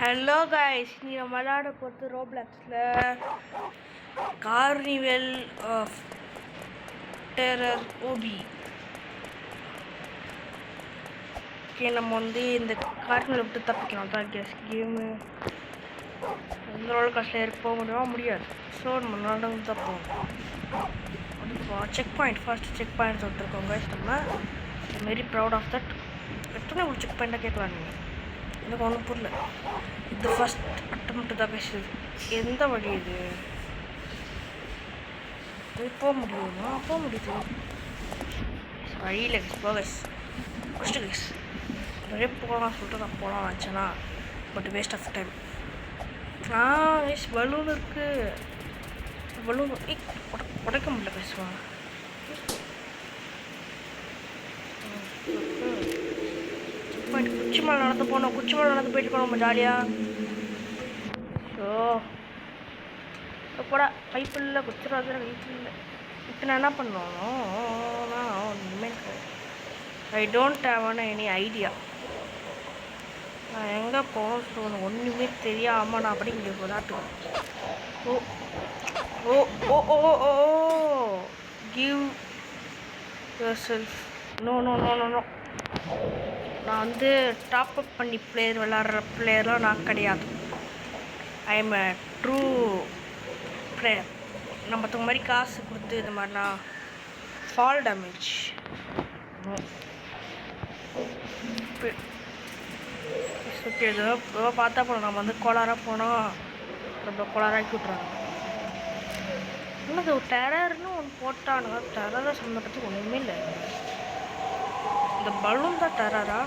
Hello guys, நீ நம்ம விளையாட போகிறது ரோப்ளாக்ஸில் carnival of terror obby. Okay, நம்ம இந்த கார்னிவல் விட்டு தப்பிக்கணும் தான் கேமு. எந்த ரோல் காஸ்டில் ஏறி போக முடியாது. ஸோ நம்ம நடந்து தான் போகணும். Check point, first check point சொல்லிட்டுருக்கோம் கைஸ். நம்ம வெரி ப்ரௌட் ஆஃப் தட். எத்தனை ஒரு செக் பாயிண்ட்டாக கேட்கலாம் நீங்கள்? எனக்கு ஒன்றும் புரியல. இது ஃபஸ்ட் அட்டம்ப்ட் தான் பேசுது. எந்த வழி இது? போக முடியுமா? போக முடியுது. வழியில் கைஸ் ஃபஸ்ட்டு கைஸ் நிறைய போகலாம் சொல்லிட்டு நான் போகலாம் நினச்சேன்னா, but waste of time. Guys balloon இருக்குது. பலூன் உடைக்க முடியல பேசுவாங்க. குச்சி மலை நடந்து போனோம். குச்சி மலை நடந்து போயிட்டு போனோம் நம்ம ஜாலியாக. ஸோ போடா பைப்பு இல்லை, குச்சிராது பைப்பு இல்லை. இப்போ நான் என்ன பண்ணணும்? ஒன்றுமே I don't have any idea. நான் எங்கே போகணும்னு சொல்லணும் ஒன்றுமே தெரியாமல் நான் அப்படி இங்கே விளாட்டுவேன். Oh oh oh oh oh give yourself. No no no no no நான் டாப் அப் பண்ணி விளாட்ற பிளேயர்லாம் நான் கிடையாது. I am a true player. நம்ம மற்றவங்க மாதிரி காசு கொடுத்து இந்த மாதிரினா ஃபால் டேமேஜ். ஓகே, ஏதோ பார்த்தா போனோம். நம்ம கோளாராக போனோம், ரொம்ப கோளாராக்கி விட்றாங்க. இன்னும் ஒரு டெரர்னு ஒன்று போட்டானுங்க. டெரரை சம்மந்தப்பட்டு ஒன்றுமே இல்லை. இந்த பலூன் தான் டெரரா?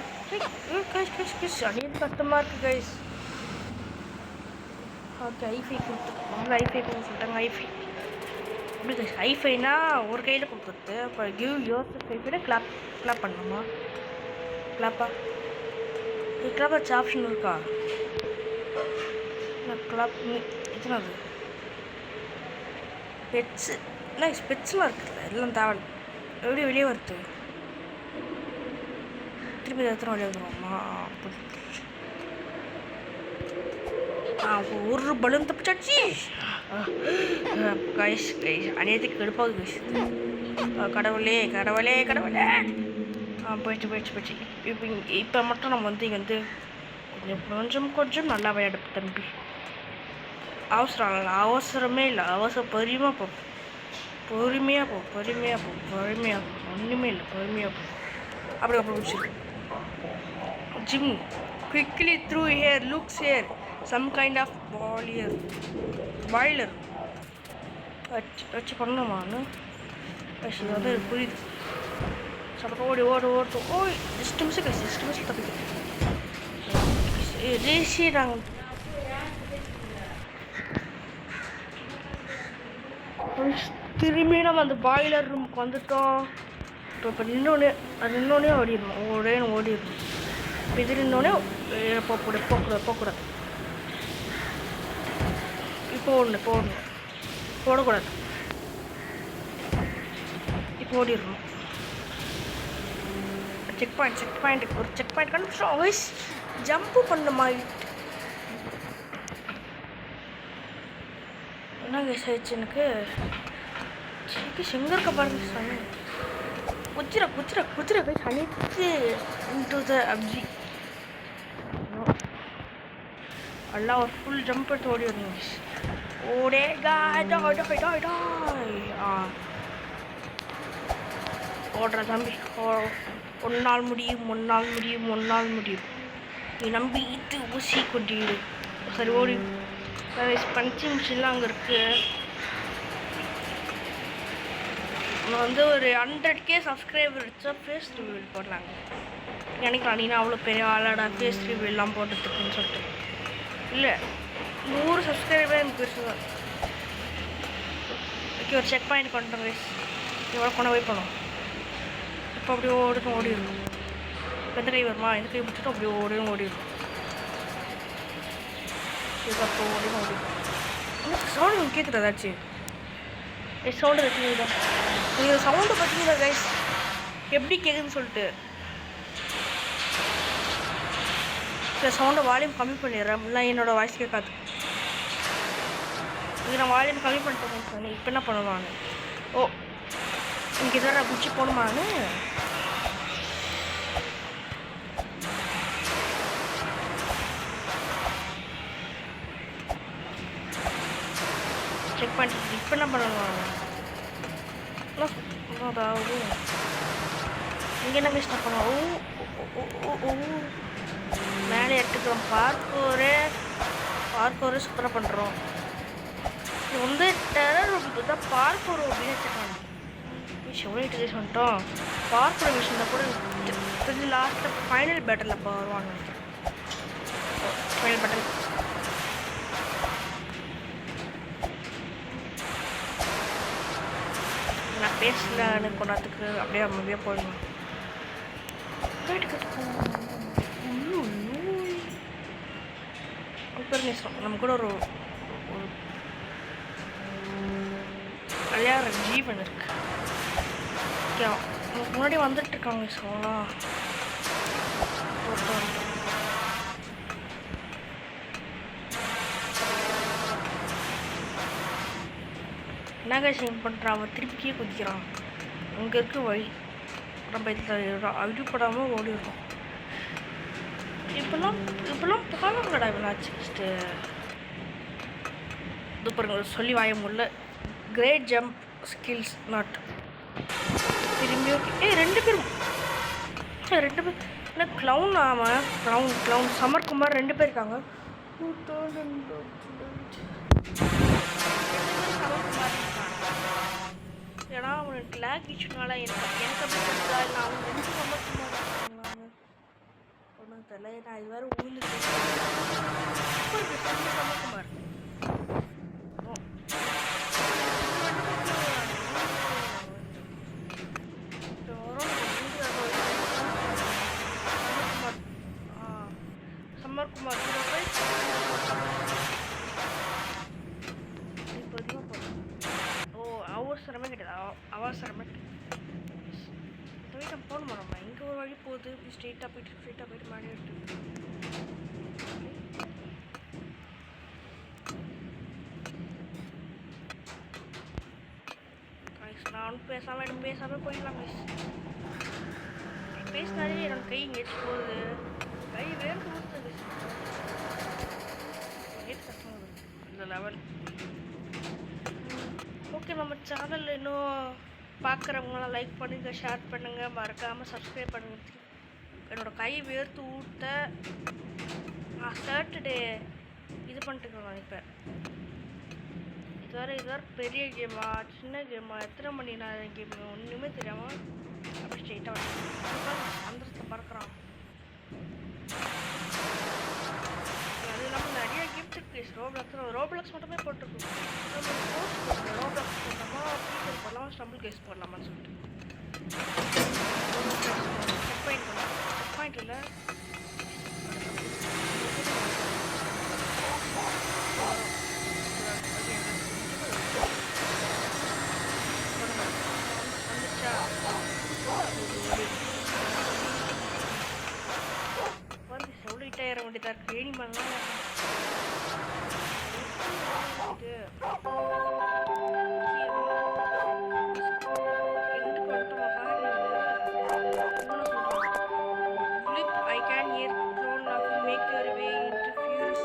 அணியது கஷ்டமாக இருக்குது கைஸ். ஓகே, ஐஃபை கொடுத்துருக்கோம். ஐஃபை கொடுத்து சொல்லிட்டாங்க. ஐஃபை எப்படி கைஸ்? ஐஃபைனா ஒரு கையில் கொடுக்குறது. அப்போ கிவ் யோர் ஐஃபைனா கிளாப் பண்ணணுமா? கிளாப்பா கிளாப் வச்சு ஆப்ஷன் இருக்கா? கிளாப் எத்தனாவது? பெட்ஸு என்ன பெட்ஸ்லாம் இருக்குல்ல, எல்லாம் தேவை. எப்படி வெளியே வருது? திருப்பி எத்தனை வழியாக வந்துடுவோம்மா? ஒரு பலூன் தப்பிச்சாச்சு கைஸ். அநியத்துக்கு கடுப்பாக கைஸ். கடவுளே கடவுளே கடவுளே. போயிடுச்சு. இப்போ மட்டும் நம்ம இங்கே கொஞ்சம் நல்லா விளையாட தம்பி. அவசரம் இல்லை, அவசரமே இல்லை. பொறுமையாக போ. ஒன்றுமே இல்லை, பொறுமையாக போ. அப்படி முடிச்சிருக்கு. ஜிம் quickly through here, looks here some kind of boiler வச்சு பண்ணணுமான்னு அது புரியுது. ஓடி ஜஸ்ட் மிஸ் தப்பிக்க ரேசி. நாங்கள் திரும்பி நம்ம அந்த பாய்லர் ரூமுக்கு வந்துட்டோம். இப்போ நின்னோடனே ஓடிடணும். இப்போ இது நின்னோடனே போகக்கூடாது. இப்போ போடக்கூடாது. இப்போ ஓடிடணும். செக் பாயிண்ட் கண்டுபிடிச்சோம் கைஸ். ஜம்ப்பு பண்ண மாதிரி என்ன கைஸ் ஆயிடுச்சு எனக்கு? எங்கே இருக்க பாருங்க. குச்சிர கைஸ் அனைத்து இன்டு த அப்ஜி. எல்லாம் ஒரு ஃபுல் ஜம்ப் எடுத்து ஓடி வருங்க கைஸ். ஓடே ஓடுற தம்பி. ஒன்னால் முடியும். நீ நம்பி ஊசி கொட்டிடு. சரி ஓடி. பஞ்சிங் மிஷின்லாம் அங்கே இருக்குது. நம்ம ஒரு 100K சப்ஸ்கிரைபர் வச்சா ஃபேஸ் ரிவ்யூல் போடலாங்க. நினைக்கலாம் நீனா அவ்வளோ பெரிய ஆளாடா ஃபேஸ் ரிவ்யூலாம் போடுறதுக்குன்னு சொல்லிட்டு. இல்லை, 100 சப்ஸ்கிரைபர் எனக்கு பெருசு தான். ஓகே, ஒரு செக் பாயிண்ட் பண்ணிட்டோம் கைஸ். எவ்வளோ கொண்டு போய் போனோம். இப்போ அப்படியே ஓடிடணும். இப்போ எந்த கை வருமா? இந்த கை பிடிச்சிட்டு அப்படியே ஓடிடும். அப்போ ஓடிடும். சவுண்டு கேட்குது ஏதாச்சும்? சவுண்டு கேட்குதா? நீங்கள் சவுண்டு பார்த்தீங்களா கைஸ் எப்படி கேட்குதுன்னு சொல்லிட்டு? இந்த சவுண்டை வால்யூம் கம்மி பண்ணிடுறேன். இல்லை என்னோடய வாய்ஸ் கேட்காது. இது நான் வால்யூம் கம்மி பண்ணிட்டேன் சொன்னேன். இப்போ என்ன பண்ணுவாங்க? ஓ இங்கே இதை குச்சி போகணுமான்னு செக் பண்ணிட்டு இப்போ என்ன பண்ணுவாங்க? அதாவது இங்கே என்ன மிஸ்டேக் பண்ணுவோம்? ஓ மேலே எடுத்துக்கிறோம். பார்க்கோரே சூப்பராக பண்ணுறோம். இது வந்து டெரர் தான் பார்க்கோர் அப்படின்னு வச்சுருக்காங்க. எவ்வளோ சொல்லிட்டோம். பார்க்கோர் மிஷினில் கூட கொஞ்சம் லாஸ்ட்டில் ஃபைனல் பேட்டில் அப்போ வருவாங்க. ஃபைனல் பேட்டில் நான் பேசல கொண்டாத்துக்கு அப்படியே அமைதியாக போயிடணும். நம்ம கூட ஒரு விளையாடுற ஜீவன் இருக்கு. முன்னாடி வந்துட்டு இருக்காங்க. சொல்லலாம் என்ன விஷயம் பண்ணுறான்? அவன் திருப்பிக்கே குதிக்கிறான். அங்கே இருக்க வழி நம்ம இதில் அடிப்படாமல் ஓடிடுறோம். இப்பெல்லாம் பரவாயில்லடா இவனாச்சு. இது பாருங்க சொல்லி வாய முடியல. கிரேட் ஜம்ப் ஸ்கில்ஸ் நாட் திரும்பி ஓகே. ரெண்டு பேர் என்ன க்ளவுன்? ஆமாம் க்ளவுன் சமர்குமார் 2 பேர் இருக்காங்க. ஏன்னா அவனுக்கு லேக் இஷ்யூனால எனக்கு அப்படி கொடுத்தா இல்லை அவங்க 2 சமர்குமார் இருக்காங்க. ஒன்றும் தெரியல. நான் இது வேறு ஊருக்கு சமர்குமார் சமர்குமார் அவசரமே கிடையாது. அவசரமே வீட்டை போகணுமா? நம்ம இங்கே ஒரு வழி போகுது. இப்படி ஸ்ட்ரெயிட்டாக போயிட்டு மாடி விட்டு நானும் பேசாமல் போயிடலாம். பேசினாலே என்னோட கை எங்கேயாச்சும் போகுது. கை வேறு கொடுத்தது கஷ்டம் இந்த லெவல். ஓகே, நம்ம சேனல் இன்னும் பார்க்குறவங்களாம் லைக் பண்ணுங்கள், ஷேர் பண்ணுங்கள், மறக்காமல் சப்ஸ்கிரைப் பண்ணுங்கள். என்னோடய கை வேர்த்து ஊட்ட நான் சாட்டர்டே இது பண்ணிட்டுருக்கேன். நினைப்பேன் இது வேறு பெரிய கேமா சின்ன கேமா எத்தனை மணி நேரம் கேம் ஒன்றுமே தெரியாமல் அப்படி ஸ்ட்ரெயிட்டாக அந்த பறக்கிறான். அது இல்லாமல் நிறைய கிஃப்ட் இருக்கு. ரோப்ளாக்ஸ் மட்டுமே போட்டிருக்கோம். ரோப்ளாக்ஸ் போடலாமா ஃபீச்சர் போடலாமா ஸ்டம்பிள் கேஸ் போடலாமான்னு சொல்லிட்டு செக் பாயிண்ட் இல்லை. சொல்லிட்டே ஏற வேண்டியதா இருக்கு. ஏனிமல்லாம் I can hear drone laughing make your way into fuse.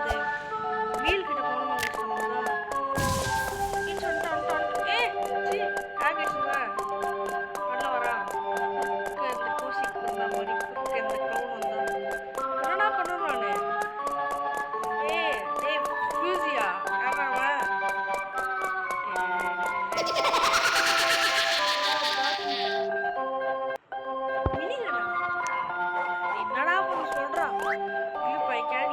The wheel கிட்ட போகணுமா சொன்னதா? இட்ஸ் see targets வரல வரா. இந்த கோசிக்கு வந்த மாதிரி இந்த க்ரௌன் வந்தா என்னடா பண்ணுவேன் நானு? டேய் ஃபியூசியா ஆமாவா? என்னடா பண்ண சொல்றா? I can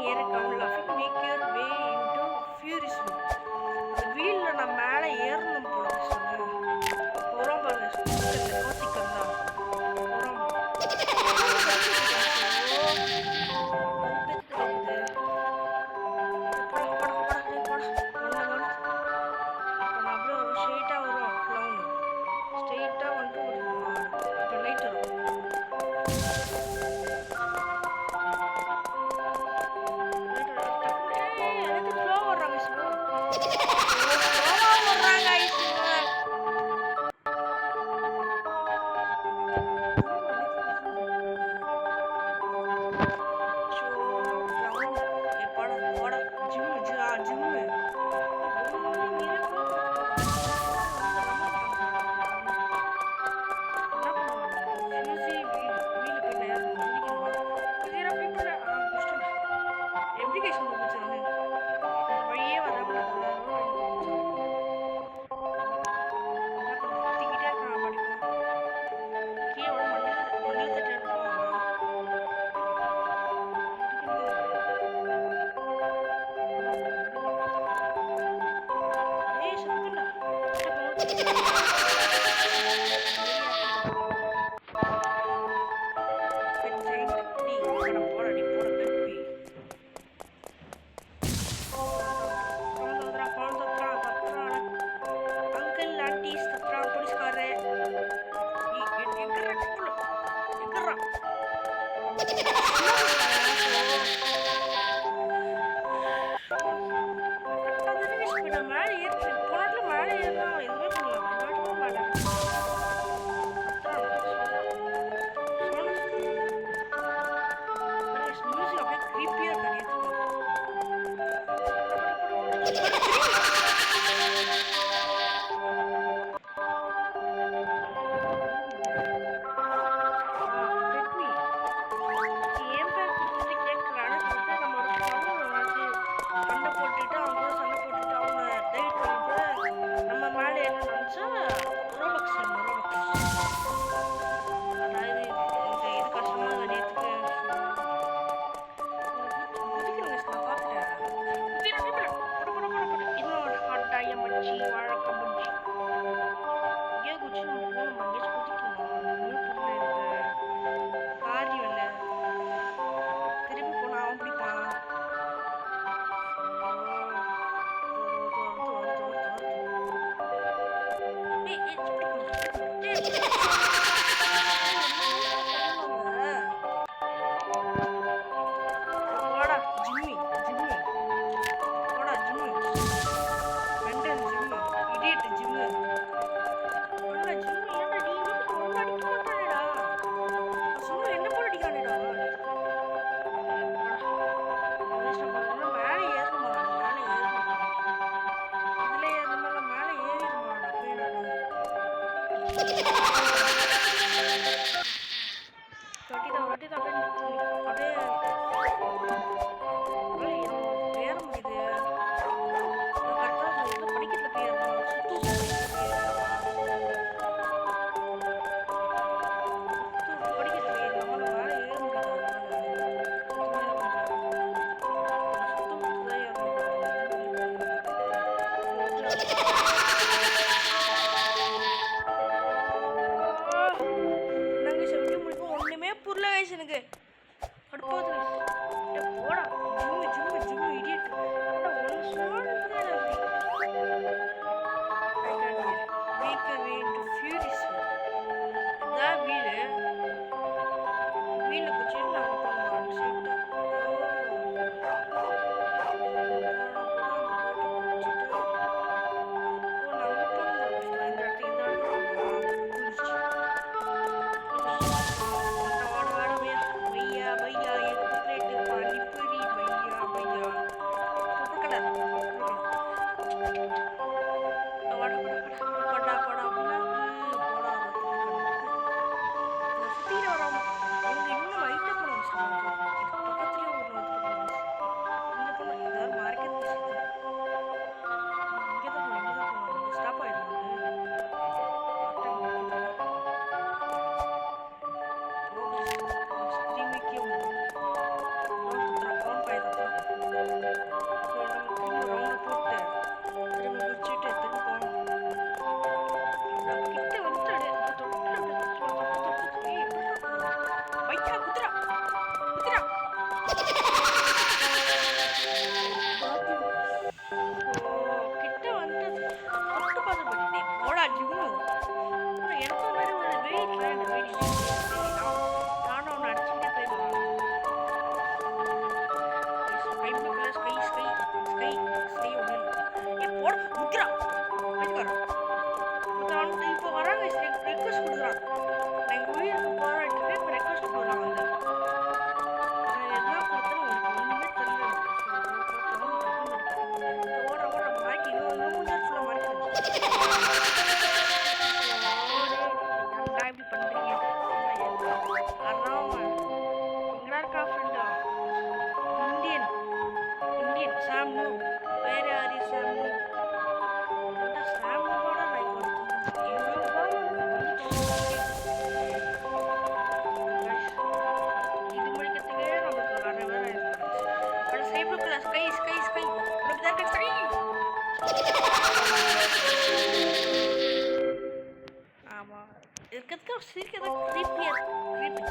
சிரிக்கிறதா creepy-ஆ இருக்கு.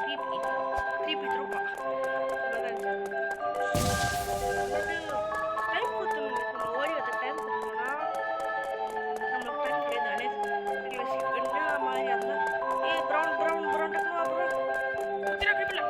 creepy திருப்பா. டைம் கொடுத்துருங்க. நம்ம ஓடி வந்த டைம் கொடுத்தோம்னா நம்மளுக்கு டைம் கிடையாது. என்ன மாதிரி அந்த ப்ரௌன் டக்குனு வா ப்ரோ. குத்திரா creepy-ல.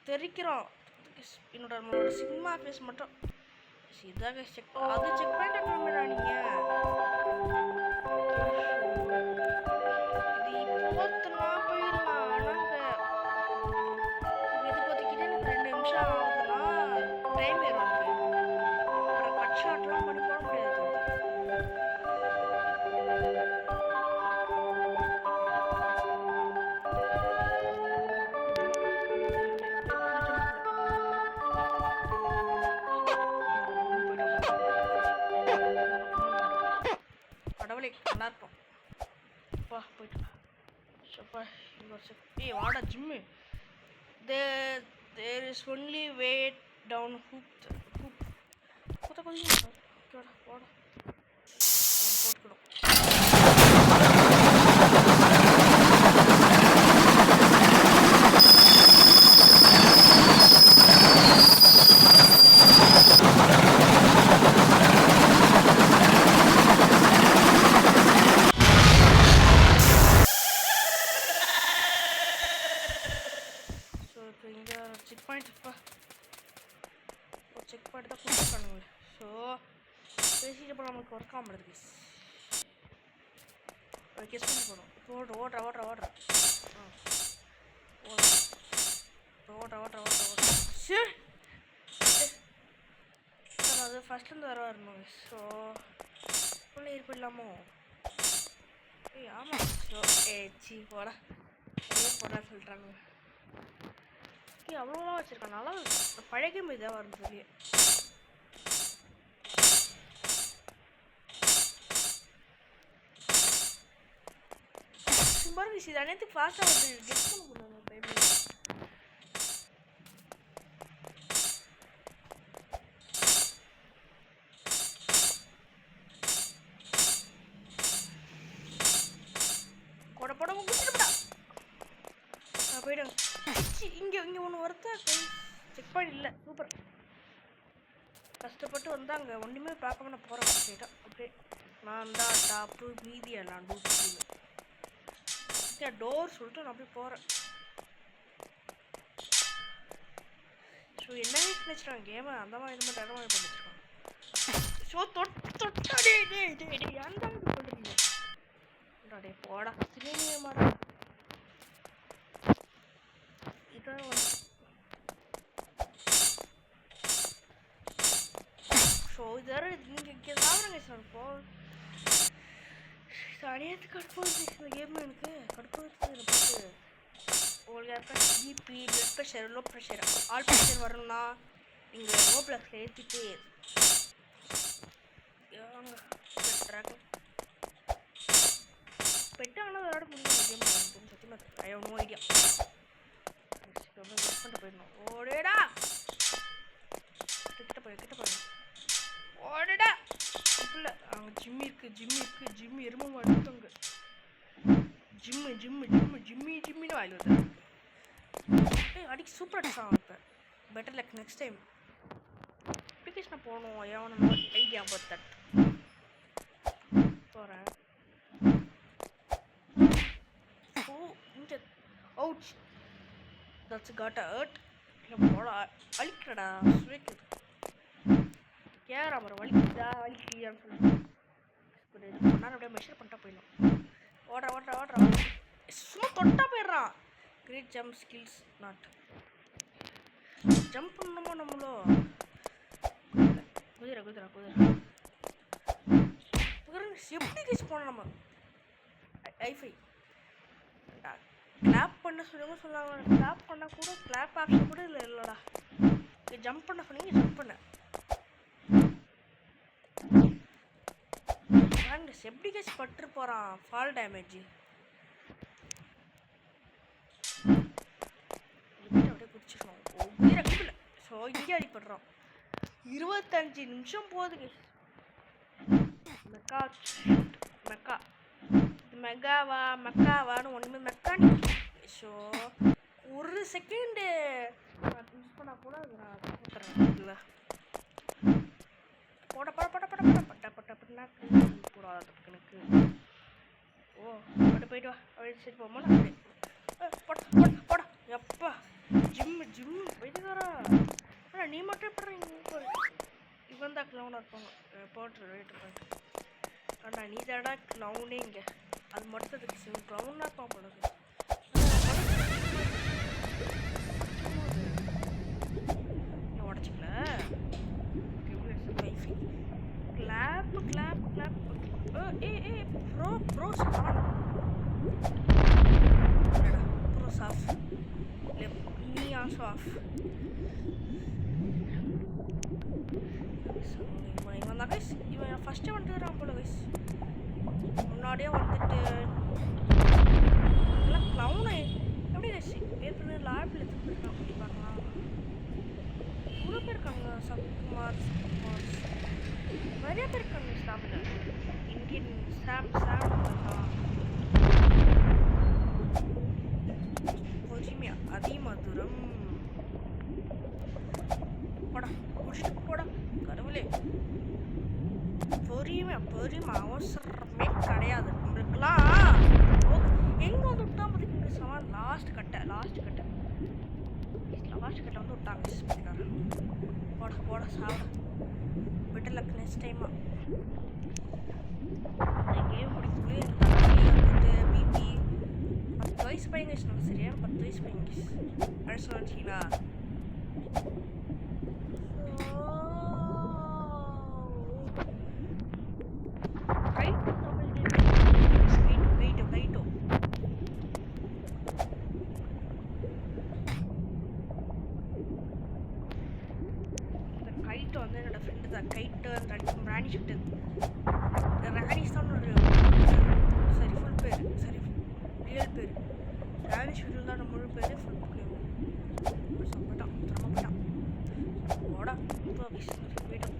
தெரிக்கிறோம். என்னோட சினிமா ஃபேஸ் மட்டும் இதாக செக் அது செக் பண்ணிட்டு கிளம்பிடா நீங்கள். இது இப்போ போயிடும். போயிடும் அப்புறம் கட் ஷாட்லாம் பண்ணி போட முடியாது. கடவுளை நல்லா இருக்கும். அப்பா போயிட்டு அப்பா ஏய் வாடா gym. There is only way down hoop கொத்த கொஞ்சம் வாடா வாடா போட்டுக்கிடும். செக் பாயிண்ட் தான் கொடுத்துருக்கானுங்களே. ஸோ பேசிட்டு அப்புறம் நமக்கு ஒர்க் ஆக மாட்டேது கேஸ். அது கெஸ் பண்ணி போகணும். இப்போ ஓடுற சரி சார் அது ஃபஸ்ட்லேருந்து வர வரணும். ஸோ உள்ளே இருப்பிடலாமோ? ஏய் ஆமாம். ஸோ போடா போடா சொல்லிட்டாங்க. அவ்வளோலாம் வச்சுருக்கான். நல்லா பழைய கேம் இதாக வரும் சொல்லி. பாருங்க இது அனைத்து ஃபாஸ்ட்டாக வந்து கெஸ் பண்ண முடியாது டைமில். போட குடிச்சிருப்பா போயிடுங்க. இங்கே ஒன்று ஒருத்தா செக் பாயிண்ட் இல்லை. சூப்பர் கஷ்டப்பட்டு வந்தாங்க. ஒன்றுமே பார்க்காம நான் போகிறேன். ஸ்ட்ரெயிட்டாக அப்படியே நான் தான் டாப்பு மீதி எல்லாம் டூ டோர் சொல்லிட்டு நான் அப்படியே போகிறேன். ஸோ என்னவே நினச்சிட்டாங்க கேமை அந்த மாதிரி இது மாதிரி இடமா பண்ணிச்சிருக்காங்க. ஸோ தொட்டாடே ஏன் தான் இது பண்ணுறீங்க? டே போடா சினிமே மாடா இதான் வந்து. ஸோ இது வேறு இங்கே சாப்பிடுங்க சார். போ அடையாத்து கடுப்பு இந்த கேம் எனக்கு கடுப்பு பார்த்து. உங்களுக்கு யாருக்கா BP blood pressure low pressure ஆல் ப்ரெஷர் வரணும்னா நீங்கள் லோ ப்ளஸில் ஏற்றிட்டு பெட்டாங்கன்னா விளையாட முடியும் கேம். சத்தியமாக I have no idea. Work பண்ணிட்டு போயிடணும். ஓடேடா கிட்ட போயிடணும். ஓடடா இல்லை அங்கே ஜிம்மி எருமை மாடு அங்கே ஜிம்மின்னு வாயில் வந்து அடிக்க சூப்பர் அடிச்சான். இப்போ பெட்டர் லைக் நெக்ஸ்ட் டைம் அப்ளிகேஷனை போகணும். எவனோ ஐடியா பத்தட் போகிறேன். ஓ இங்கே அவுட் தட்ஸ் காட் ஹர்ட். இல்லை போட அழிக்கிறடா சுவைக்குது. கேரா மரம் வலிக்குதான்னு சொல்லிட்டு பண்ணா அப்படியே மெஷர் பண்ணிட்டா போயிடலாம். ஓடுற சும்மா தொட்டா போயிடுறான். Great jump skills not jump பண்ணணுமோ நம்மளோ. குதிரை எப்படி கேஸ் போனோம் நம்ம ஐஃபை கிளாப் பண்ண சொன்னாங்க. கிளாப் பண்ணால் கூட கிளாப் ஆப்ஷன் கூட இல்லைடா. ஜம்ப் பண்ண சொன்னீங்க ஜம்ப் பண்ண எப்படி கேஸ் பட்டு போகிறான். ஃபால் டேமேஜ் அப்படியே குடிச்சிடணும். இல்லை ஸோ இங்கே அடிப்படுறோம். 25 நிமிஷம் போகுதுங்க. மெக்காவான்னு ஒன்றுமே மெக்கானிக். ஸோ ஒரு செகண்டு நான் யூஸ் பண்ணால் கூட அது நான் கொடுத்துறேன். இல்லை போட கூடாது எனக்கு. ஓ அப்படி போயிட்டு வா அப்படி சரி போமா. போட எப்பா ஜிம் போயிட்டுக்காரா. ஆனால் நீ மட்டும் எப்படி இவன் தான் க்ளவுனாக இருப்பாங்க. போட்டு வெயிட்டு பண்ணிட்டு அண்ணா நீ தாடா க்ளவுனே. இங்கே அது மட்டும் அதுக்கு க்ளவுனாக இருப்பான் போடுது. உடச்சிக்கல clap. Hey, bro, spawn. Bro's off. Me also off. இவன் தான் கைஸ், இவன் ஃபஸ்ட்டு வந்துடுறான் போல கைஸ். முன்னாடியே வந்துட்டு எல்லாம் க்ளவுனு எப்படி கைஸ் ஏற்கனவே லேபில் எடுத்து போயிருக்கான். அப்படி பார்க்கலாம் இவ்வளோ பேர் இருக்காங்க. சப்குமார் நிறைய பேர் இருக்காங்க லேபில். இந்தியன் சாம் பொறுமையா அதிமதுரம் போடா குடிச்சிட்டு போடா கடவுளே. பொறுமை அவசரமே கிடையாது நம்மளுக்குலாம். எங்கே வந்து விட்டா பார்த்துக்கிங்க சவால் லாஸ்ட் கட்டை வந்து விட்டாங்க. போட சாப்பிட விட்டலக்கு நெக்ஸ்ட் டைமா. கேம் பிடிக்கக்குள்ளே எனக்கு தலைவலி வந்துட்டு பிபி 10 வயசு பையங்க சொன்னாங்க. சரியா 10 வயசு பையங்க அப்படி சொன்னாச்சிங்களா. கைட்டு வந்து என்னோட ஃப்ரெண்டு தான். கைட்டு ராணி ஷிஃப்ட்டு ராணிஸ் தான் ஒரு சரி ஃபுல் பேர், சரி ரியல் பேர் ராணி ஷிஃப்ட்டில் தான் முழு பேர் ஃபுல் பேர். போயிட்டான் போயிட்டான் ஓடா போயிட்டான்.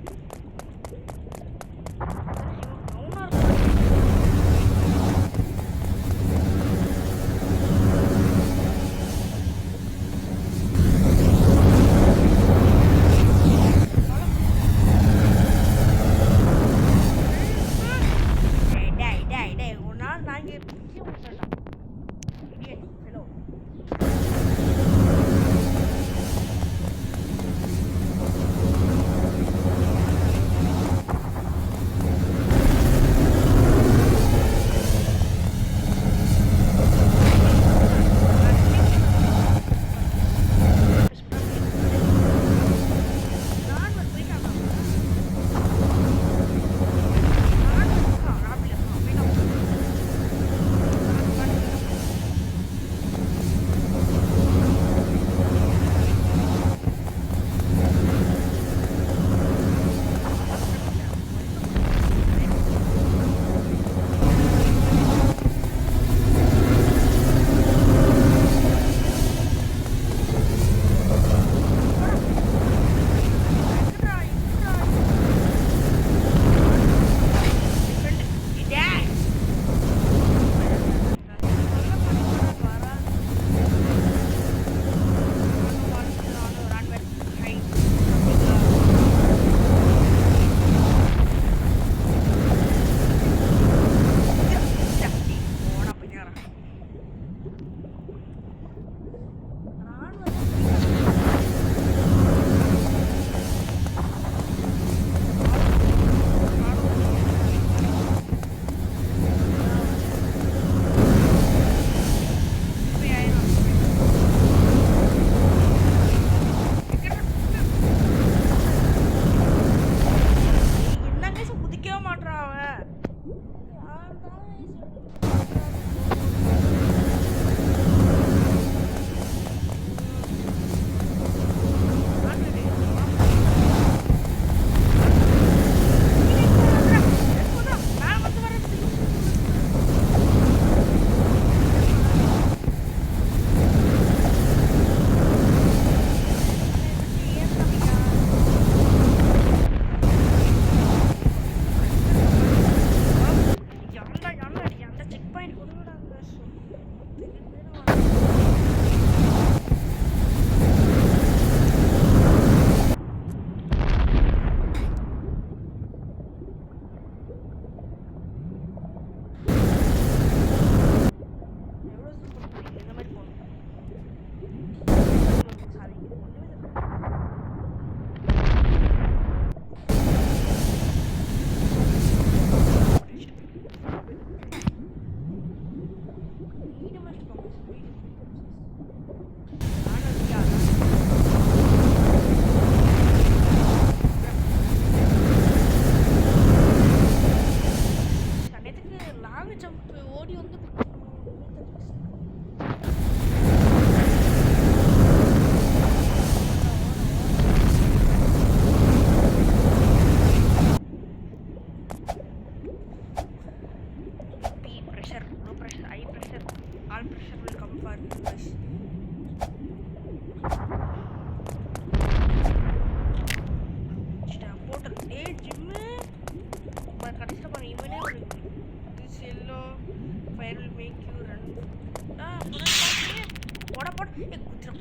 ஏ குதிரை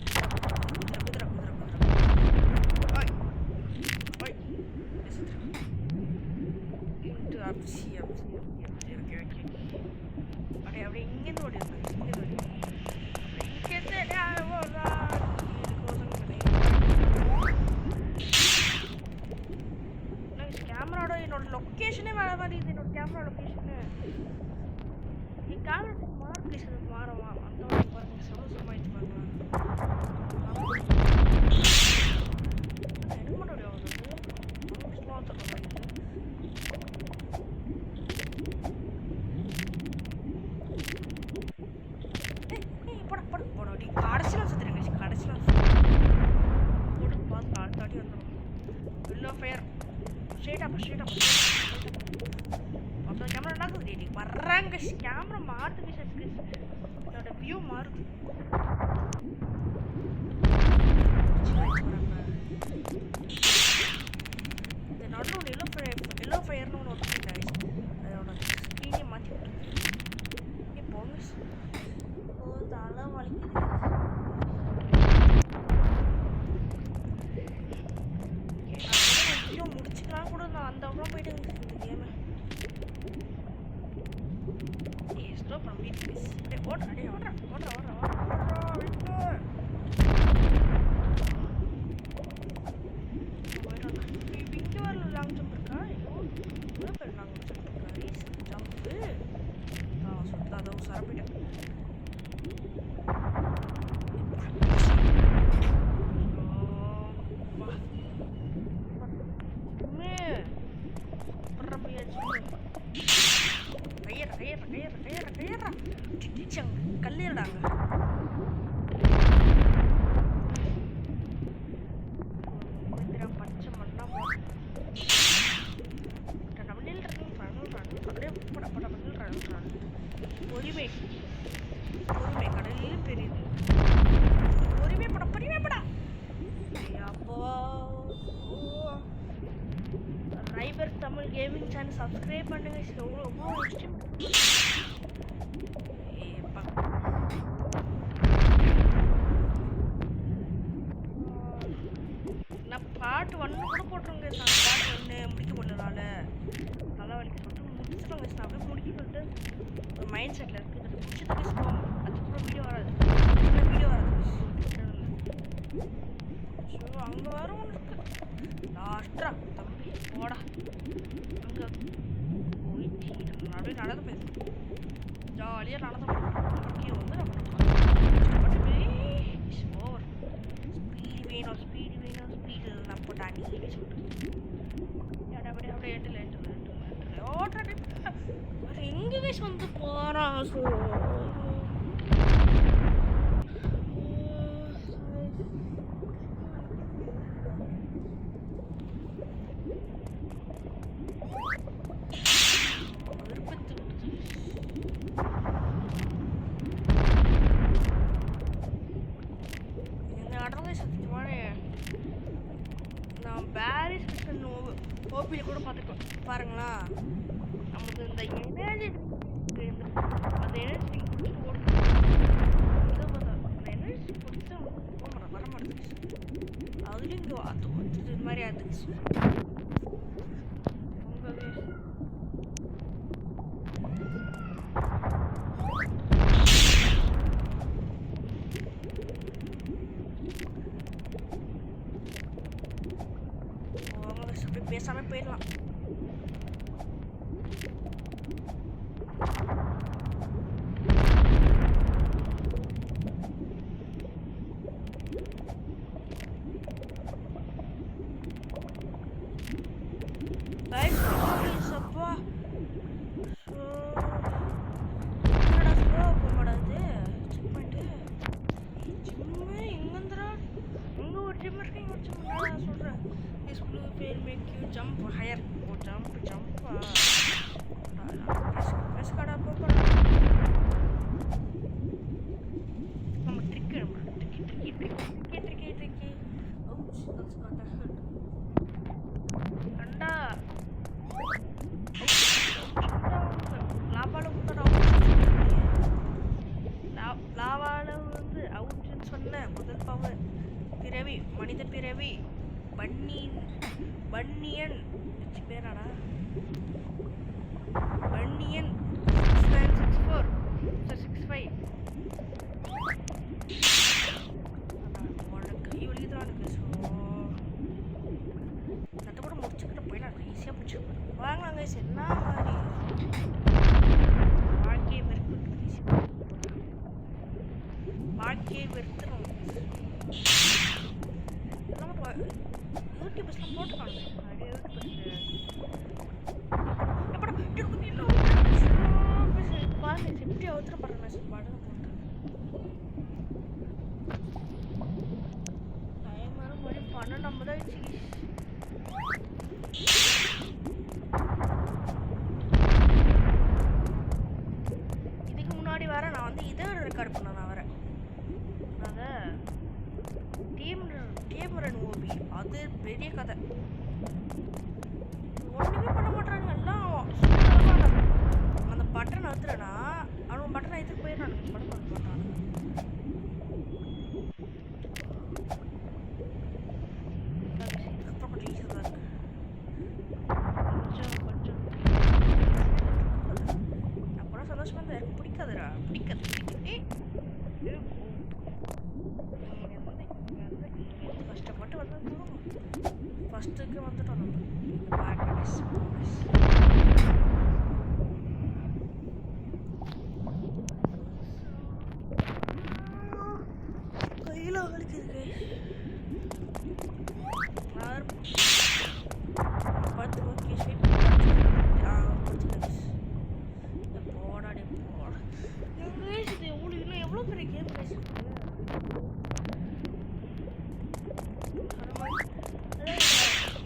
குதிரை ஓய் ஓய் இன்ட்டு அப்சி ஓகே அப்படியே இங்கேருந்து ஓடி கேமராவோட என்னோட லொக்கேஷனே வர மாதிரி இது. என்னோட கேமரா லொக்கேஷனு என் கேமரா மார்க் மாறவா அந்த பாருங்க சமசமாயிட்டு பாருங்க என்ன பண்ண முடியாது கடைசியில் சுற்றுறேங்க கடைசியில் போட்டு பார்த்து தாட்டி வந்துடும் வில்லோ ஃபயர் ஸ்ட்ரெயிட்டாக மொத்தம் கேமரா என்னாக்குது நீ வர்றாங்க கேமரா மாறுது என்னோட வியூ மாறுது இந்த நடுவில் ஒன்று எல்லோ ஃபயர்னு ஒன்று ஒர்க் அதோட ஸ்க்ரீனே மாற்றி விட்டுருக்கு போங்க தலை வலிக்குது முடிச்சுக்கலாம் கூட நான் அந்த அவ்வளோ போயிட்டு இந்த கேமை ஸ்டோ பண்ண வீட்டு ஓடுறா இங்கே வரல லாங் ஜம்ப் இருக்கா ஐயோ லாங் ஜம்ப் இருக்கா ஜம்ப்பு சுத்தா அதை சரப்பிட்டேன் கல்லிடாங்க பச்சை மண்ணா பொறுமை கடலில் பெரியது பொறுமைப்படா அப்போ ரைபர் தமிழ் கேமிங் சேனல் சப்ஸ்கிரைப் பண்ணுங்க எவ்வளோ இஷ்டம் நான் பாட்டு 1 கூட போட்டுருங்க பாட்டு 1 முடிக்க முடியலனால நல்லா வலிக்க சொல்லிட்டு முடிச்சிடுவாங்க நான் அப்படியே முடிக்க சொல்லிட்டு ஒரு மைண்ட் செட்டில் இருக்குது முடிச்சதுக்கு போவோம் அதுக்கப்புறம் வீடியோ வராது ஸோ அங்கே வர ஒன்று இருக்கு லாஸ்டா தம்பி போடா அங்கே போயிட்டு அப்படியே நடந்து போயிடுது ஜாலியாக நடந்து போயிட்டு வந்து நம்ம ஓவர் ஸ்பீடு வேணும் நான் போட்டா நீ சொல்லிட்டு அப்படியே எட்டில் ஓட்டுற எங்கே வயசு வந்து போகிறான் ஸோ நான் பாரிஸ் ஓபியில் கூட பார்த்துக்கலாம் பாருங்களா நமக்கு இந்த எனர்ஜி அந்த எனர்ஜி அந்த எனர்ஜி குடிச்சா வர மாட்டேங்குது அதுலேயும் இங்கே அது இது மாதிரி ஆகுது பேசாமல் போயிடலாம் அப்பா செக் பண்ணிட்டு ஜிம்மு எங்கேருந்துடா இங்கே ஒரு ஜிம் இருக்கு இங்கே ஒரு ஜிம் நான் சொல்கிறேன் This blue pen make you jump higher. Oh, jump. Press kada apa? Nama tricky. Ouch, that's got a hurt. Anda. Lava வந்து அவுட்னு சொன்ன ஃபுல் பவர். பிறவி மனித பிறவி பன்னியன் பேராடா பன்னியன் 6964 65 கை வலிக்குதான் எனக்கு. ஸோ அதை கூட முடிச்சுக்கிட்ட போயிடலாம், ஈஸியாக முடிச்சுக்கலாம். வாங்கலாங்க என்ன மாதிரி வாழ்க்கையை வெறுத்துடும். யூடியூப்ஸ்லாம் போட்டுக்காங்க நிறைய பாருங்க எப்படி அவசரப்படுற மெசேஜ் பாடுன்னு போட்டு டைம் வரும் மணி 12 ஆயிடுச்சு. இதுக்கு முன்னாடி வேற நான் வந்து இதை ரெக்கார்ட் பண்ணேன். நான் வேற அதை டீம் ரன் ஓபி அது பெரிய கதை. ஒன்றுமே பண்ண மாட்டாங்க எல்லாம். அந்த பட்டன் அழுத்துறேன்னா அவனுக்கு பட்டன் எடுத்துட்டு போயிடறானுங்க. படம் பண்ண மாட்டானுங்க. அப்புறம் கொஞ்சம் ஈஸியாக தான் இருக்கு. கொஞ்சம் நான் கூட சந்தோஷமா இருந்தா எனக்கு பிடிக்காதுடா. பிடிக்காது. கஷ்டப்பட்டு வந்து ஃபஸ்ட்டுக்கு வந்துட்டோம் நம்ம. கையில் வலிக்குது. 10 ஓகே ஸ்வீட் போடாடி போட. இது உங்களுக்கு இன்னும் எவ்வளோ பெரிய கேம் பேசுறது.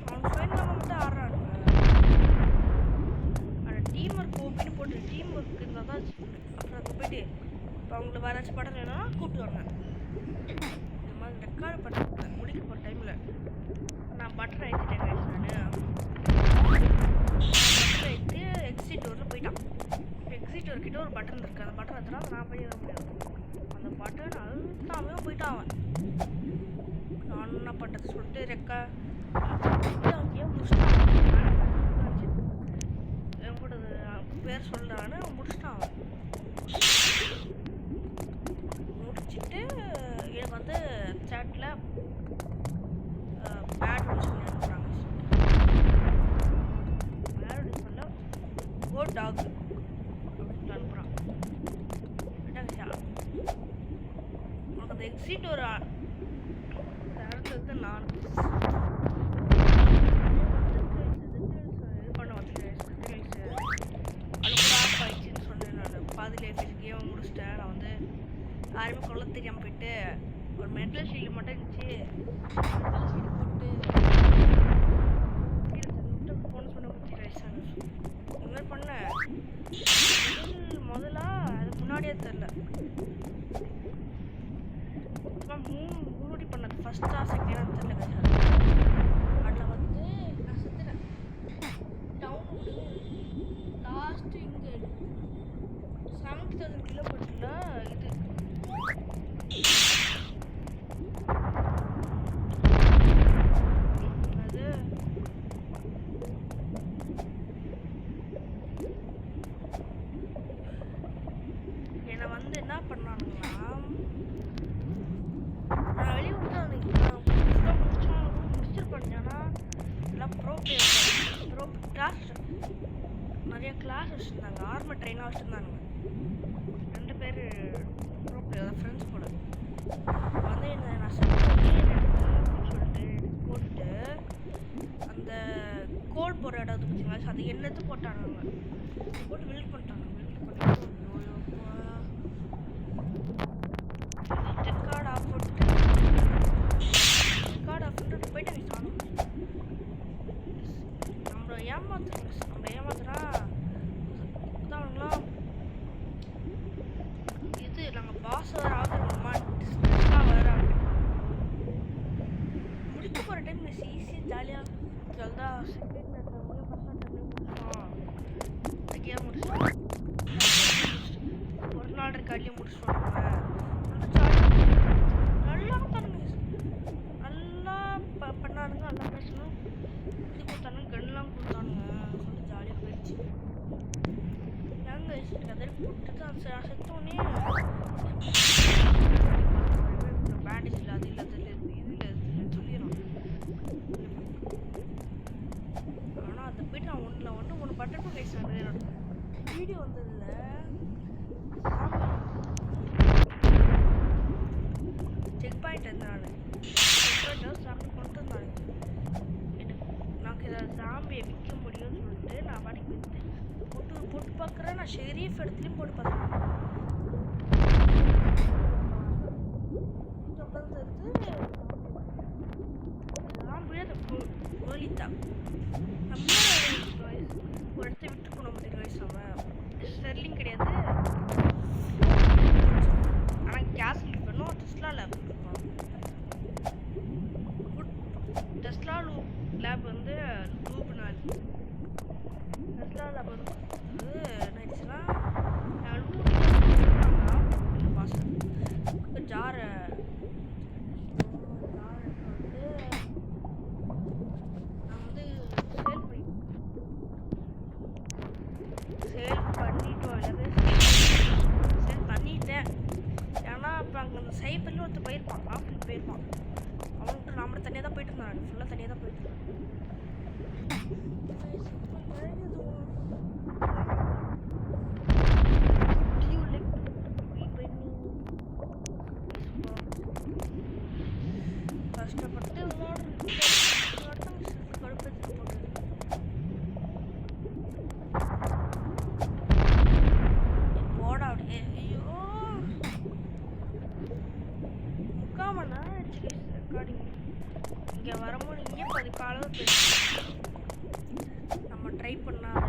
அவன் ஃப்ரெண்ட் நம்ம மட்டும் ஆடுறானுங்க. ஆனால் டீம் ஒர்க் ஓபின்னு போட்டு டீம் ஒர்க் இருந்தால் தான். அப்புறம் அங்கே போயிட்டு இப்போ அவங்களுக்கு வேறு ஏதாச்சும் படம் வேணும்னா கூப்பிட்டு வரேன். இந்த மாதிரி ரெக்கார்டு பண்ண முடிக்க போகிற டைமில் நான் பட்டர் ஏற்றிட்டேன். நான் பட்டர் ஏற்றி எக்ஸிட் டோரில் போயிட்டான். எக்ஸிட் டோர்கிட்ட ஒரு பட்டன் இருக்குது. அந்த பட்டன் எடுத்துனா நான் போய் முடியாது. அந்த பட்டன் அழுத்தாமே போயிட்டான் அவன். நான் என்ன பண்ணுறது சொல்லிட்டு அங்கேயே முடிச்சிட்டான். என் கூட பேர் சொல்கிறான்னு முடிச்சிட்டான் அவன். முடிச்சுட்டு எனக்கு வந்து சேட்டில் பேட் சொல்லி அனுப்புகிறாங்க. பேட் சொல்ல கோ டாக் அப்படின்னு அனுப்புகிறான். உனக்கு அந்த எக்ஸிட் ஒரு இடத்துல நான் இது பண்ண ஆயிடுச்சுன்னு சொன்னேன். நான் பாதிலே கேம் முடிச்சிட்டேன். நான் வந்து யாருமே கொள்ள தெரியாமல் போயிட்டு ஒரு மென்டல் ஷீல்டு மட்டும் இருந்துச்சு. மென்டல் ஷீல்டு போட்டு ஃபோன் பண்ண வயசான இந்த மாதிரி பண்ணேன். முதல்ல அது முன்னாடியே தெரில. மூணு பண்ணது ஃபஸ்ட்டா செகண்டா தெரில. அதில் வந்து நான் செத்துட்டேன். டவுன் லாஸ்ட்டு இங்கே 70,000 கிலோமீட்டரில் இது அது என்னை வந்து என்ன பண்ணானுங்கன்னா நான் வெளியே முடிச்சிருப்பேன். ஏன்னா எல்லாம் ப்ரோ கிளாஸ் நிறைய கிளாஸ் வச்சுருந்தாங்க. ஆர்மி ட்ரெயினாக வச்சுருந்தானுங்க. 2 பேர் ப்ரோ பிளேயர் ஃப்ரெண்ட்ஸ் கூட வந்து என்ன நான் சொல்லிட்டு போட்டு அந்த கோல் போகிற இடம் பார்த்தீங்களா, அது என்னது போட்டானுங்க. போட்டு பில்ட் பண்ணிட்டாங்க. ரெக்கார்ட் ஆஃப் போட்டு போயிட்டு நீ சாணும். நம்மளை ஏமாத்துறா அவங்களாம். இது நாங்கள் பாஸ் வேறு ஆகுறோமா வேறு முடிக்க போகிற டைம் ஈஸியாக ஜாலியாக செகண்ட் நேரத்தில் ஃபஸ்ட் டைம் கேம் முடிச்சிட்டோம். ஒரு நாள் ரெக்கார்ட்லேயே முடிச்சிட்டோம். நல்லா செத்தோடனே பேண்டேஜ் இல்லை அது இல்லை அது இல்லை இது இல்லை சொல்லிடுறோம். ஆனால் அதை போய்ட்டு நான் ஒன்று பட்டப்போ பேசுகிறேன். வீடியோ வந்ததில்ல செக் பாயிண்ட் இருந்தாங்க சாமி கொண்டு வந்தாங்க. எனக்கு ஏதாவது சாம்பியை விற்க முடியும்னு சொல்லிட்டு நான் பாட்டுக்கு போட்டு பார்க்குறேன். நான் ஷெரீஃப் இடத்துலையும் போட்டு பார்க்குறேன். சாம்பியே அந்த கோலித்தான் நம்ம ஒரு இடத்த விட்டு போன மாதிரி வயசு அவன் ஸ்டெர்லிங் கிடையாது. ஆனால் கேஸ் லீக் பண்ணும். டெஸ்லா லேப் டெஸ்லா லேப் வந்து லூப்னால் டெஸ்லா லேப் வந்து நைட்ஸ்னா பாஸ் ஜாரை வந்து நான் வந்து சேல் பண்ணிட்டேன். ஏன்னா இப்போ அங்கே அந்த சைபர்லேயும் ஒருத்தர் போயிருப்பான், ஆஃபீஸ் போயிருப்பான். அவன்கிட்ட நான் மட்டும் தனியாக தான் போயிட்டு இருந்தான். ஃபுல்லாக தனியாக தான் போயிட்டு இருந்தேன். கஷ்டப்பட்டு கடுப்பெடுத்து போட்டு போட அப்படியே ஐயோ முக்காமண்ணா ரெக்கார்டிங் இங்கே வரும்போது இங்கே பதிப்பு அளவு நம்ம ட்ரை பண்ணாத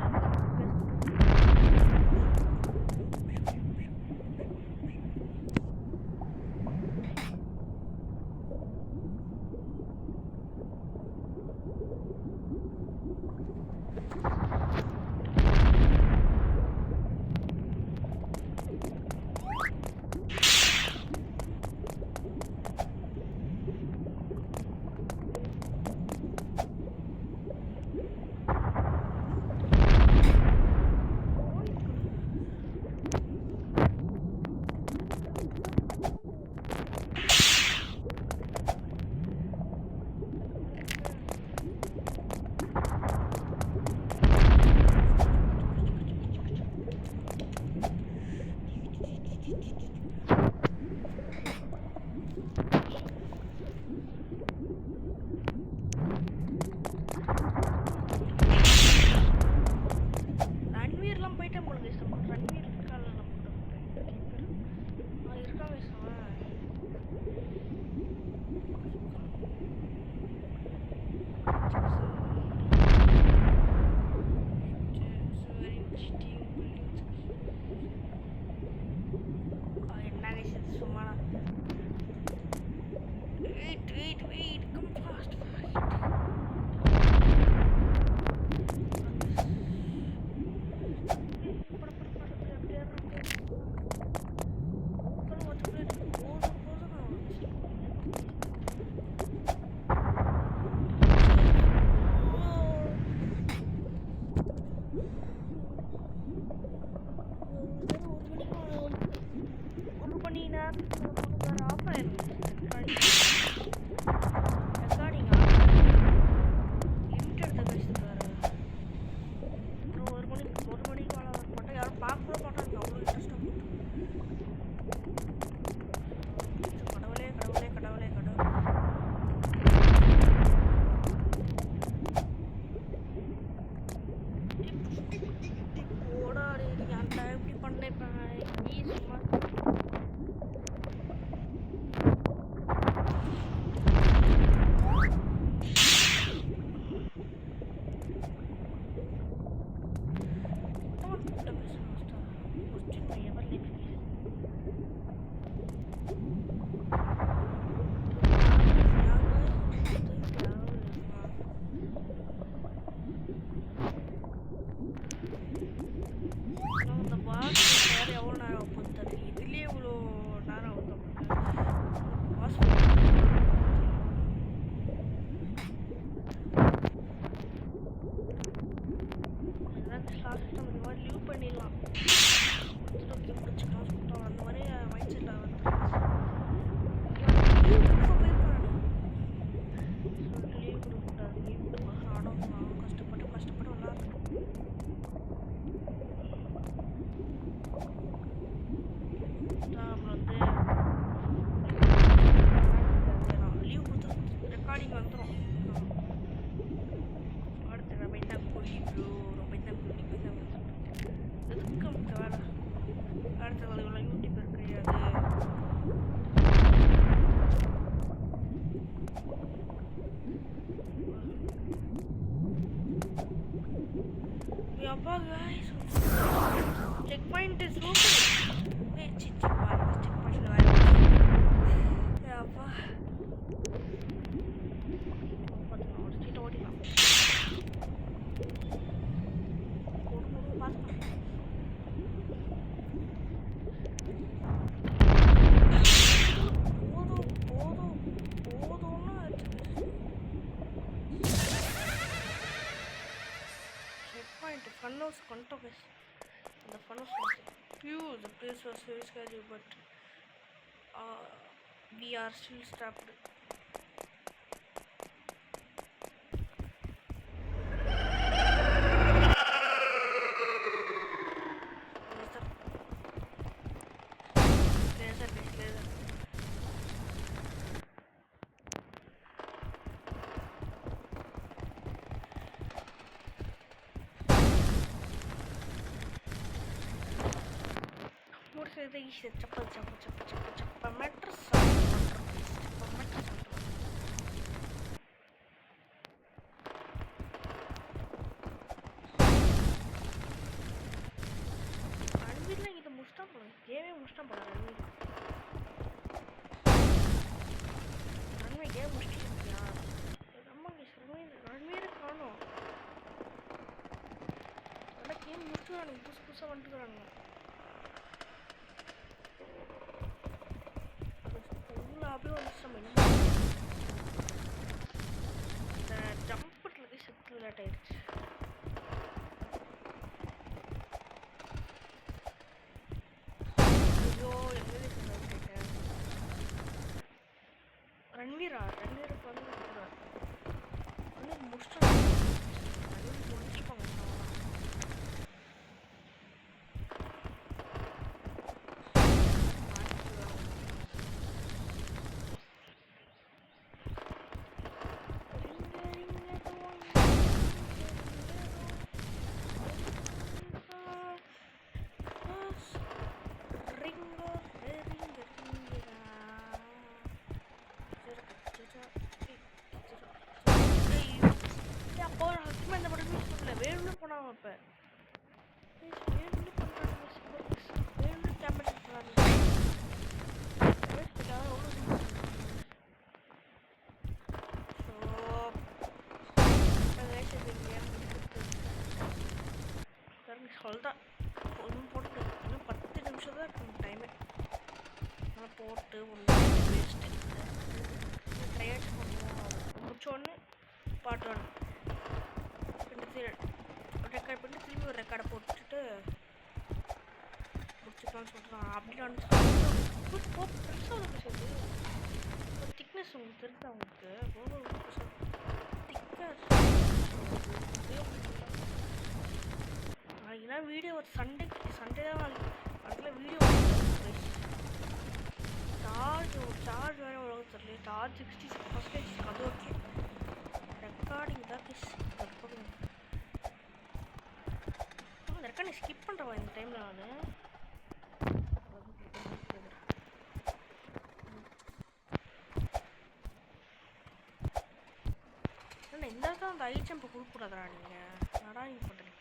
Wait, come fast. The box is very old now. Put the bro போய் தான் எதுக்கு நமக்கு வேலை அடுத்த வேலை யூடியூபர் கிடையாது அப்பா guys check point is open hey check point la அப்பா ஓடிடலாம் பார்க்கலாம் Funhouse controversy. The funhouse was huge. The place was very scary, but we are still trapped. Chappa metro sound. Ranveer like இது முஸ்டா போல கேமே முஸ்டா போல Ranveer game முஸ்டியா அம்மா ரன்வீர் காணோம் அட கேம் முஸ்டாங்க புதுசா வந்துறாங்க அப்படியே வந்து இந்த ஜம்பட்டில் போய் செத்து விளையாட் ஆயிடுச்சு ஐயோ எங்கே கேட்டேன் ரன்வீருக்கு வந்து முடிச்சிட்டாங்க முடிச்சுப்பாங்க வேணும்னு போனாங்க இப்போ வேணும்னு பண்ணுறாங்க வேணும்னு கேமரா சொல்தான் ஒன்றும் போட்டு இன்னும் 10 நிமிஷம் தான் இருக்கும் டைமு ஆனால் போட்டு ஒன்று வேஸ்ட்டு ட்ரையாட் பண்ணுவோம் முடிச்சோடனே பாட்டு வேணும் ரெக்கார்ட் பண்ணிட்டு திரும்பி ஒரு ரெக்கார்டை போட்டுட்டு முடிச்சுக்கலாம்னு சொல்கிறான் அப்படின்னு பெருசாக பேசுறது ஒரு திக்னஸ் உங்களுக்கு தெரியுது அவங்களுக்கு திக்காக நாளைக்குனா வீடியோ ஒரு சண்டே தான் அதில் வீடியோ சார்ஜ் வேறு உலகம் தெரியல சார்ஜ் 66% அது ஓகே ரெக்கார்டிங் தான் அந்த ரெக்கார்டிங் ஸ்கிப் பண்ணுறவா இந்த டைமில் நான் இந்த இடத்துல அந்த ஐச்சம் இப்போ கொடுக்கூடாதா நீங்கள் நடா நீங்கள் பண்ணுறீங்க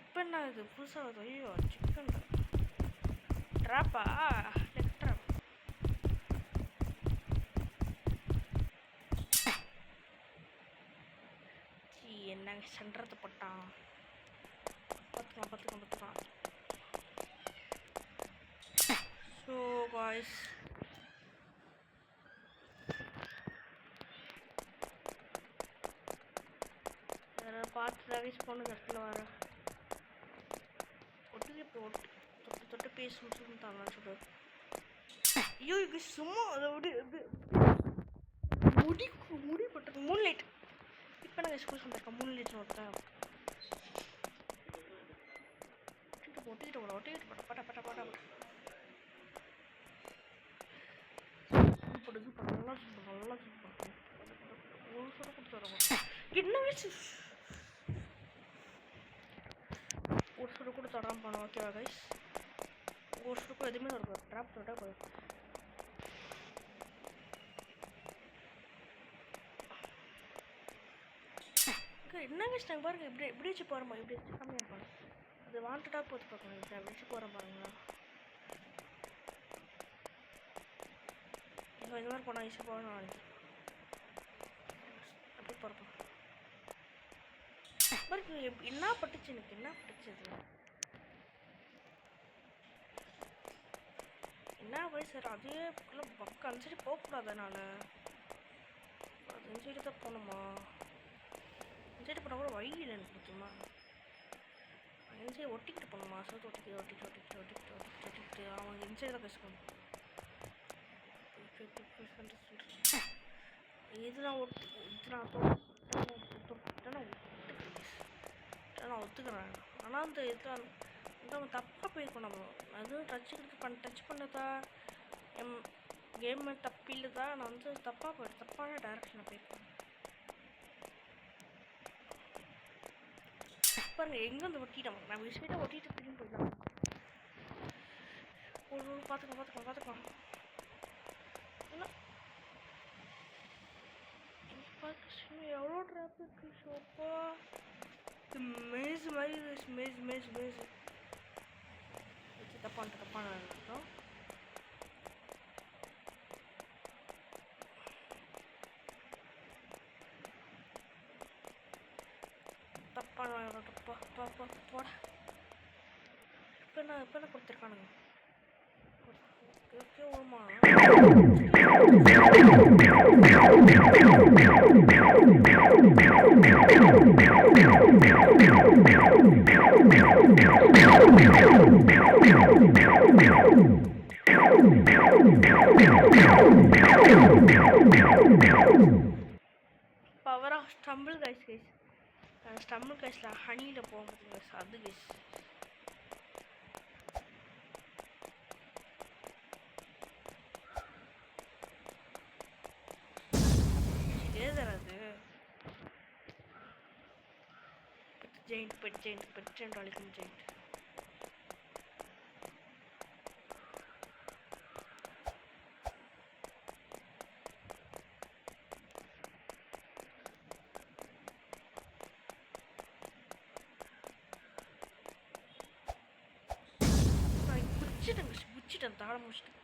இப்போ என்ன இது புதுசாக வருது ஐயோ சிக்கன் ட்ராப்பா லெக் ட்ராப் என்னங்க சென்றது போட்டான் பார்த்துக்கலாம் ஸோ காய்ஸ் பார்த்து சர்வீஸ் போன இடத்துல வர தொட்டு பேச முடிச்சுட்டாங்க சொல்கிறார் ஐயோ இது சும்மா அதை விட முடி போட்டிருக்கு மூன்லைட் இப்போ நாங்கள் ஸ்கூல் வந்திருக்கேன் மூன்லைட்னு ஒருத்தன் ஒட்டிக்கிட்டு போட பட்ட போட்டு நல்லா சூப்பர் என்ன வயசு ஒரு சுடு கூட தொடராம போனோம். ஓகேவா கைஸ்? ஒரு சுடு எதுவுமே இருக்கும். ட்ராப் போட்டால் போதும். என்ன கைஸ் நாங்கள் பாருங்க இப்படி வச்சு போகிறோமா? இப்படி வச்சு கம்மியாக இருப்பாங்க. அது வாண்டடாக போட்டு பார்க்கணும். இப்படி வச்சு போகிறோம் பாருங்களா. இப்போ இந்த மாதிரி போனால் ஈஸியாக போகணும். அப்படி போகிறப்போ பாருங்க என்ன பட்டுச்சு. எனக்கு என்ன பட்டுச்சு அதில் என்ன வயசு சார்? அதே பக்கம் அந்த சைடு போகக்கூடாது. அதனால் அது இந்த சைடு தான் போகணுமா? இந்த சைடு போனால் கூட வழி இல்லை எனக்கு முக்கியமாக. இந்த சைடு ஒட்டிக்கிட்டு போகணுமா? சோத்து ஒட்டிக்கிட்டு அவங்க இந்த சைடு தான் பேசுவாங்க. இதெல்லாம் நான் ஒத்துக்கிறேன். ஆனால் அந்த இதில் நம்ம தப்பாக போயிருக்கோம். நம்ம அதுவும் டச் பண்ணதா கேம் தப்பு இல்லை தான். நான் வந்து தப்பான டைரக்ஷனில் போயிருக்கேன். பாருங்க எங்கே வந்து ஒட்டிட்டோம். நம்ம விஷயத்தை ஒட்டிட்டு திரும்பி போயிடலாம். ஒரு பார்த்துக்கலாம் எவ்வளோ ட்ராப் இருக்கு. ஷோப்பா மேஸ் மாதிரி மேஸ் தப்பான அர்த்தம். தப்பான போட இப்போ என்ன கொடுத்துருக்கானுங்க. ஓகே ஓமா power of stumble guys. Stumble கைஸில் ஹனியில் போக முடியுங்க. அது கைஸ் ஏதராது பெட் அழிக்கும் ஜெயிண்ட். முடிச்சிட்டேன் தாழ முடிச்சிட்டேன்.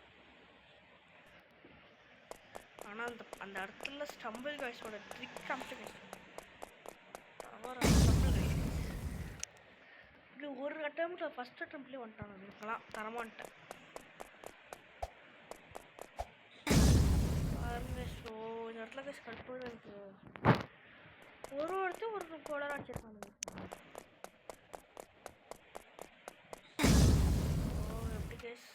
ஆனால் அந்த இடத்துல ஸ்டம்பிள் காய்ஸோட ட்ரிக் காமிச்சு இப்படி ஒரு அட்டம்ப்ட்ல ஃபர்ஸ்ட் அட்டம்ப்ட்லேயே வந்துட்டாங்க. இருக்கலாம் தரமான்ட்டேன் பாருங்க. ஸோ இந்த இடத்துல கைஸ் கட்டுறது எனக்கு ஒரு கோலராக வச்சிருக்காங்க. எப்படி கைஸ்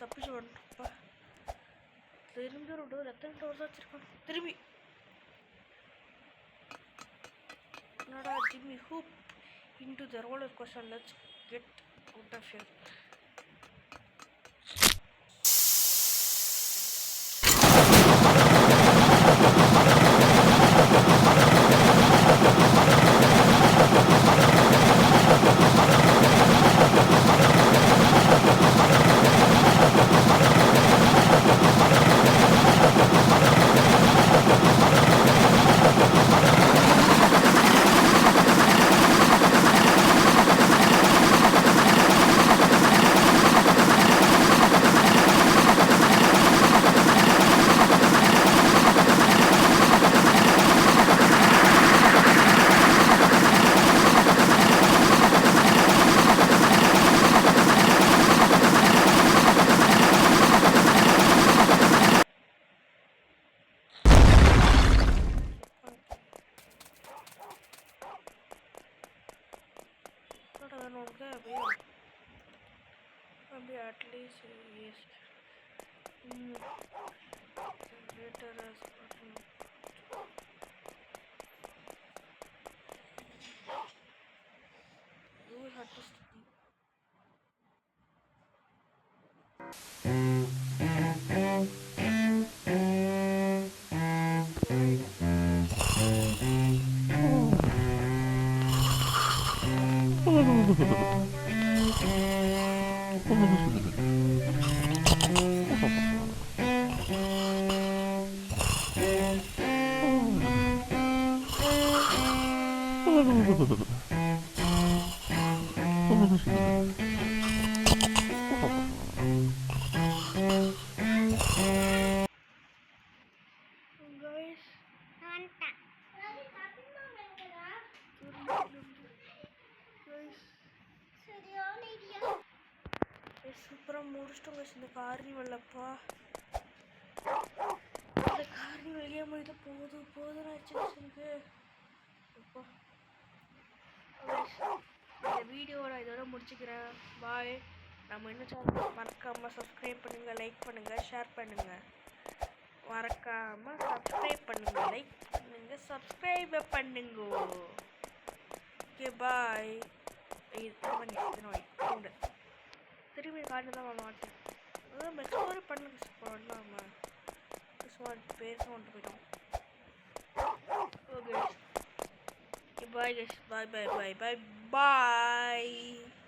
தப்பிச்சு வந்துப்பா. திரும்பி ஒரு டோர் எத்தனை டோர் தான் வச்சிருக்கான். திரும்பி என்னடா Jimmy hoop into the roller coaster. Let's get out of here. பண்ணணுங்க अभी एटलीस्ट ये generator you have to study. Guys, சூப்பராக முடிச்சிட்டோங்க இந்த கார்னிவல்லப்பா. இந்த கார்னிவல் கேம் இது போதும் ஆச்சு அப்பா. இந்த வீடியோவை நான் இதோட முடிச்சுக்கிறேன். பாய். நம்ம இன்னும் சேனல் மறக்காமல் சப்ஸ்கிரைப் பண்ணுங்கள், லைக் பண்ணுங்கள், ஷேர் பண்ணுங்கள். மறக்காமல் சப்ஸ்கிரைப் பண்ணுங்கள், லைக் பண்ணுங்கள், சப்ஸ்கிரைப் பண்ணுங்க. Okay bye. திரும்பி காட்டு தான் மாட்டேன். அதான் எக்ஸ்ப்ளோர் பண்ணலாமா பேருக்கு கொண்டு போயிட்டோம். Okay bye guys. பாய்.